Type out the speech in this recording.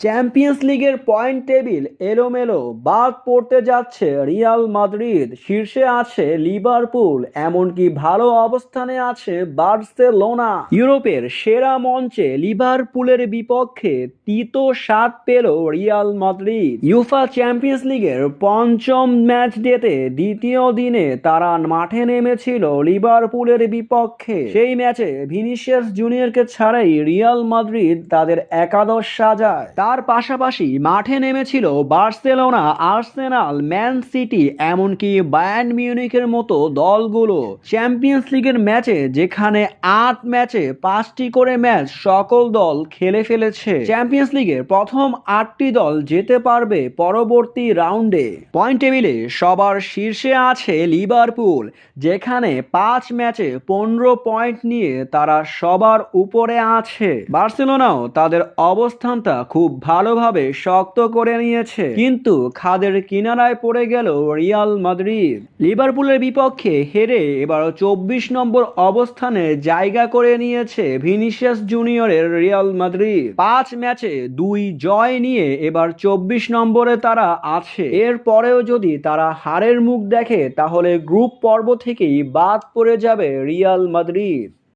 Champions লিগের point table এলোমেলো, বাদ পড়তে যাচ্ছে রিয়াল মাদ্রিদ, শীর্ষে আছে লিভারপুল, এমনকি ভালো অবস্থানে আছে বার্সেলোনা। ইউরোপের সেরা মঞ্চে লিভারপুলের বিপক্ষে তিতো স্বাদ পেল রিয়াল মাদ্রিদ। ইউফা চ্যাম্পিয়ন্স লিগের পঞ্চম ম্যাচ ডেতে দ্বিতীয় দিনে তারা মাঠে নেমেছিল লিভারপুলের বিপক্ষে। সেই ম্যাচে ভিনিসিয়াস জুনিয়রকে ছাড়াই রিয়াল মাদ্রিদ তাদের একাদশ সাজায়। তার পাশাপাশি মাঠে নেমেছিল বার্সেলোনা, আর্সেনাল, ম্যান সিটি, এমনকি বায়ার্ন মিউনিখের মতো দলগুলো। চ্যাম্পিয়ন্স লিগের ম্যাচে যেখানে ৮ ম্যাচে ৫টি করে ম্যাচ সকল দল খেলে ফেলেছে, চ্যাম্পিয়ন্স লিগের প্রথম ৮টি দল যেতে পারবে পরবর্তী রাউন্ডে। পয়েন্ট টেবিলে সবার শীর্ষে আছে লিভারপুল, যেখানে ৫ ম্যাচে ১৫ পয়েন্ট নিয়ে তারা সবার উপরে আছে। বার্সেলোনাও তাদের অবস্থানটা খুব ভালোভাবে শক্ত করে নিয়েছে, কিন্তু খাদের কিনারায় পড়ে গেল রিয়াল মাদ্রিদ। লিভারপুলের বিপক্ষে হেরে এবার ২৪ নম্বর অবস্থানে জায়গা করে নিয়েছে ভিনিসিয়াস জুনিয়রের রিয়াল মাদ্রিদ। ৫ ম্যাচে ২ জয় নিয়ে এবার ২৪ নম্বরে তারা আছে। এর পরেও যদি তারা হারের মুখ দেখে তাহলে গ্রুপ পর্ব থেকেই বাদ পড়ে যাবে রিয়াল মাদ্রিদ।